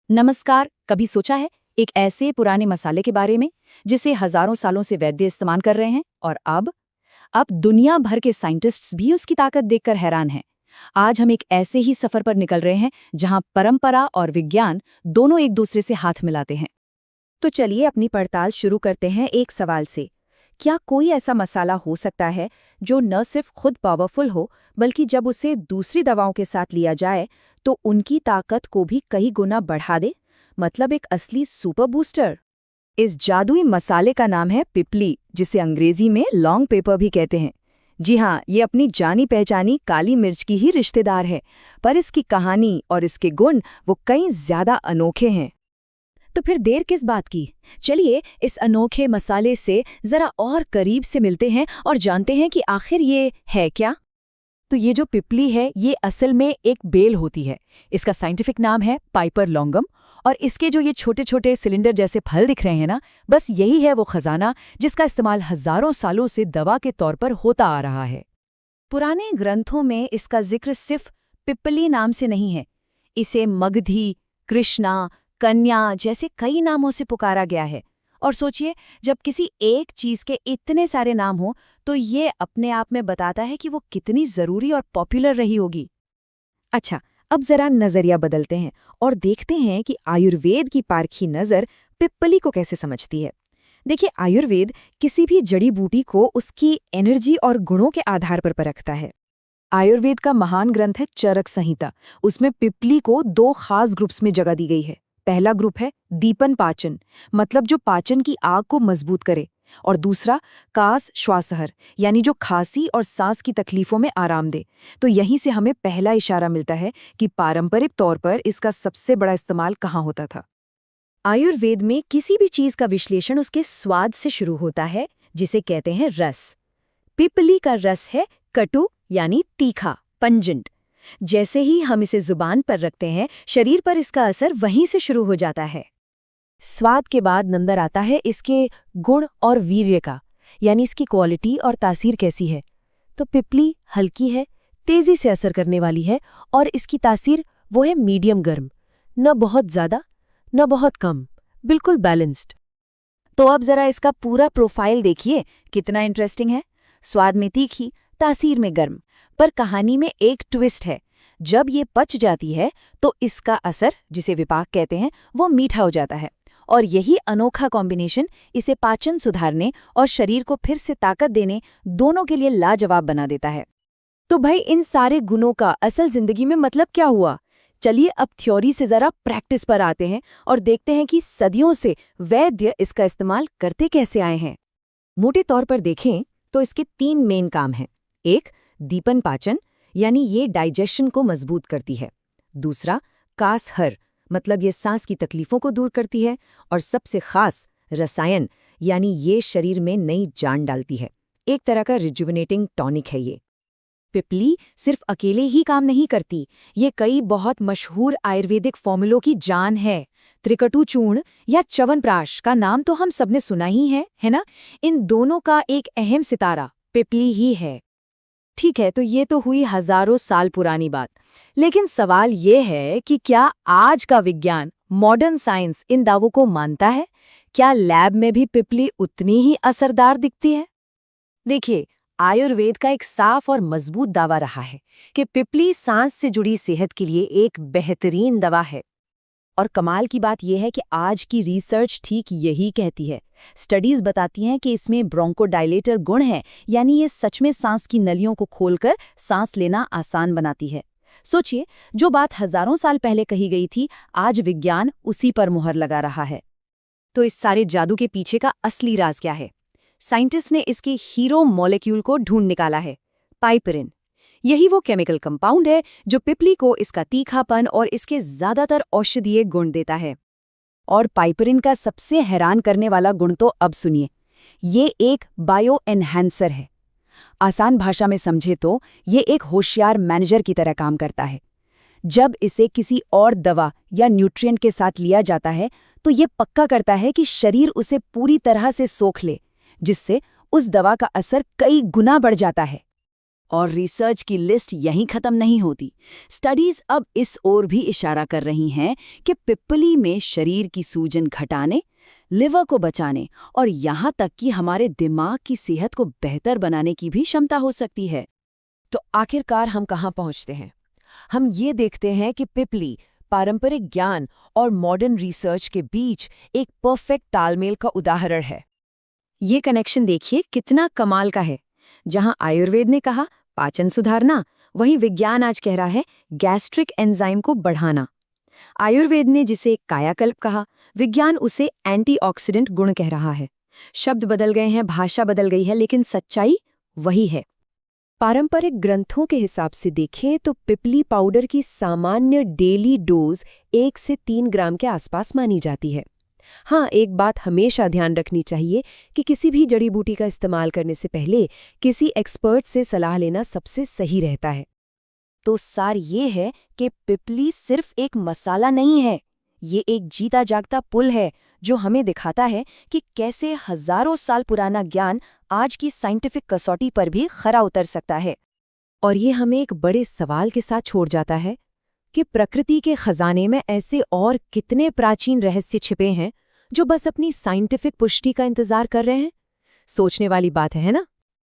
नमस्कार। कभी सोचा है एक ऐसे पुराने मसाले के बारे में जिसे हजारों सालों से वैद्य इस्तेमाल कर रहे हैं और अब दुनिया भर के साइंटिस्ट्स भी उसकी ताकत देखकर हैरान हैं। आज हम एक ऐसे ही सफर पर निकल रहे हैं जहां परंपरा और विज्ञान दोनों एक दूसरे से हाथ मिलाते हैं। तो चलिए अपनी पड़ताल शुरू करते हैं एक सवाल से। क्या कोई ऐसा मसाला हो सकता है जो न सिर्फ खुद पावरफुल हो बल्कि जब उसे दूसरी दवाओं के साथ लिया जाए तो उनकी ताकत को भी कई गुना बढ़ा दे, मतलब एक असली सुपर बूस्टर। इस जादुई मसाले का नाम है पिपली, जिसे अंग्रेजी में लॉन्ग पेपर भी कहते हैं। जी हाँ, ये अपनी जानी पहचानी काली मिर्च की ही रिश्तेदार है, पर इसकी कहानी और इसके गुण वो कई ज्यादा अनोखे हैं। तो फिर देर किस बात की, चलिए इस अनोखे मसाले से जरा और करीब से मिलते हैं और जानते हैं कि आखिर ये है क्या। तो ये जो पिपली है ये असल में एक बेल होती है। इसका साइंटिफिक नाम है पाइपर लॉन्गम। और इसके जो ये छोटे छोटे सिलेंडर जैसे फल दिख रहे हैं ना, बस यही है वो खजाना जिसका इस्तेमाल हजारों सालों से दवा के तौर पर होता आ रहा है। पुराने ग्रंथों में इसका जिक्र सिर्फ पिपली नाम से नहीं है, इसे मगधी, कृष्णा, कन्या जैसे कई नामों से पुकारा गया है। और सोचिए, जब किसी एक चीज के इतने सारे नाम हो तो ये अपने आप में बताता है कि वो कितनी जरूरी और पॉपुलर रही होगी। अच्छा, अब जरा नजरिया बदलते हैं और देखते हैं कि आयुर्वेद की पारखी नजर पिप्पली को कैसे समझती है। देखिए, आयुर्वेद किसी भी जड़ी बूटी को उसकी एनर्जी और गुणों के आधार पर परखता है। आयुर्वेद का महान ग्रंथ है चरक संहिता। उसमें पिपली को दो खास ग्रुप्स में जगह दी गई है। पहला ग्रुप है दीपन पाचन, मतलब जो पाचन की आग को मजबूत करे, और दूसरा कास श्वासहर, यानी जो खांसी और सांस की तकलीफों में आराम दे। तो यहीं से हमें पहला इशारा मिलता है कि पारंपरिक तौर पर इसका सबसे बड़ा इस्तेमाल कहाँ होता था। आयुर्वेद में किसी भी चीज का विश्लेषण उसके स्वाद से शुरू होता है, जिसे कहते हैं रस। पिपली का रस है कटु, यानी तीखा, पंजेंट। जैसे ही हम इसे जुबान पर रखते हैं, शरीर पर इसका असर वहीं से शुरू हो जाता है। स्वाद के बाद नंबर आता है इसके गुण और वीर्य का, यानी इसकी क्वालिटी और तासीर कैसी है। तो पिपली हल्की है, तेजी से असर करने वाली है, और इसकी तासीर वो है मीडियम गर्म, न बहुत ज्यादा न बहुत कम, बिल्कुल बैलेंस्ड। तो अब जरा इसका पूरा प्रोफाइल देखिए, कितना इंटरेस्टिंग है। स्वाद में तीखी, तासीर में गर्म, पर कहानी में एक ट्विस्ट है। जब ये पच जाती है तो इसका असर, जिसे विपाक कहते हैं, वो मीठा हो जाता है। और यही अनोखा कॉम्बिनेशन इसे पाचन सुधारने और शरीर को फिर से ताकत देने दोनों के लिए लाजवाब बना देता है। तो भाई, इन सारे गुणों का असल जिंदगी में मतलब क्या हुआ? चलिए अब थ्योरी से जरा प्रैक्टिस पर आते हैं और देखते हैं कि सदियों से वैद्य इसका इस्तेमाल करते कैसे आए हैं। मोटे तौर पर देखें तो इसके 3 मेन काम हैं। एक, दीपन पाचन, यानी ये डाइजेशन को मजबूत करती है। दूसरा, कासहर, मतलब ये सांस की तकलीफों को दूर करती है। और सबसे खास, रसायन, यानी ये शरीर में नई जान डालती है। एक तरह का रिजुविनेटिंग टॉनिक है ये। पिपली सिर्फ अकेले ही काम नहीं करती, ये कई बहुत मशहूर आयुर्वेदिक फॉर्मूलों की जान है। त्रिकटु चूर्ण या च्यवनप्राश का नाम तो हम सबने सुना ही है ना? इन दोनों का एक अहम सितारा पिपली ही है। ठीक है, तो ये तो हुई हजारों साल पुरानी बात। लेकिन सवाल ये है कि क्या आज का विज्ञान, मॉडर्न साइंस इन दावों को मानता है? क्या लैब में भी पिपली उतनी ही असरदार दिखती है? देखिए, आयुर्वेद का एक साफ और मजबूत दावा रहा है कि पिपली सांस से जुड़ी सेहत के लिए एक बेहतरीन दवा है। और कमाल की बात यह है कि आज की रिसर्च ठीक यही कहती है। स्टडीज बताती हैं कि इसमें ब्रोंकोडायलेटर गुण है, यानी ये सच में सांस की नलियों को खोलकर सांस लेना आसान बनाती है। सोचिए, जो बात हजारों साल पहले कही गई थी, आज विज्ञान उसी पर मुहर लगा रहा है। तो इस सारे जादू के पीछे का असली राज क्या है? साइंटिस्ट ने इसके हीरो मॉलिक्यूल को ढूंढ निकाला है, पाइपरिन। यही वो केमिकल कंपाउंड है जो पिपली को इसका तीखापन और इसके ज्यादातर औषधीय गुण देता है। और पाइपरिन का सबसे हैरान करने वाला गुण तो अब सुनिए, ये एक बायो एनहांसर है। आसान भाषा में समझे तो ये एक होशियार मैनेजर की तरह काम करता है। जब इसे किसी और दवा या न्यूट्रिएंट के साथ लिया जाता है तो ये पक्का करता है कि शरीर उसे पूरी तरह से सोख ले, जिससे उस दवा का असर कई गुना बढ़ जाता है। और रिसर्च की लिस्ट यहीं खत्म नहीं होती। स्टडीज अब इस ओर भी इशारा कर रही हैं कि पिप्पली में शरीर की सूजन घटाने, लिवर को बचाने और यहाँ तक कि हमारे दिमाग की सेहत को बेहतर बनाने की भी क्षमता हो सकती है। तो आखिरकार हम कहाँ पहुँचते हैं? हम ये देखते हैं कि पिप्पली पारंपरिक ज्ञान और मॉडर्न रिसर्च के बीच एक परफेक्ट तालमेल का उदाहरण है। ये कनेक्शन देखिए कितना कमाल का है। जहां आयुर्वेद ने कहा पाचन सुधारना, वहीं विज्ञान आज कह रहा है गैस्ट्रिक एंजाइम को बढ़ाना। आयुर्वेद ने जिसे कायाकल्प कहा, विज्ञान उसे एंटीऑक्सीडेंट गुण कह रहा है। शब्द बदल गए हैं, भाषा बदल गई है, लेकिन सच्चाई वही है। पारंपरिक ग्रंथों के हिसाब से देखें तो पिप्पली पाउडर की सामान्य डेली डोज 1 से 3 ग्राम के आसपास मानी जाती है। हाँ, एक बात हमेशा ध्यान रखनी चाहिए कि किसी भी जड़ी बूटी का इस्तेमाल करने से पहले किसी एक्सपर्ट से सलाह लेना सबसे सही रहता है। तो सार ये है कि पिप्पली सिर्फ एक मसाला नहीं है, ये एक जीता जागता पुल है जो हमें दिखाता है कि कैसे हजारों साल पुराना ज्ञान आज की साइंटिफिक कसौटी पर भी खरा उतर सकता है। और ये हमें एक बड़े सवाल के साथ छोड़ जाता है कि प्रकृति के खजाने में ऐसे और कितने प्राचीन रहस्य छिपे हैं जो बस अपनी साइंटिफिक पुष्टि का इंतजार कर रहे हैं। सोचने वाली बात है ना?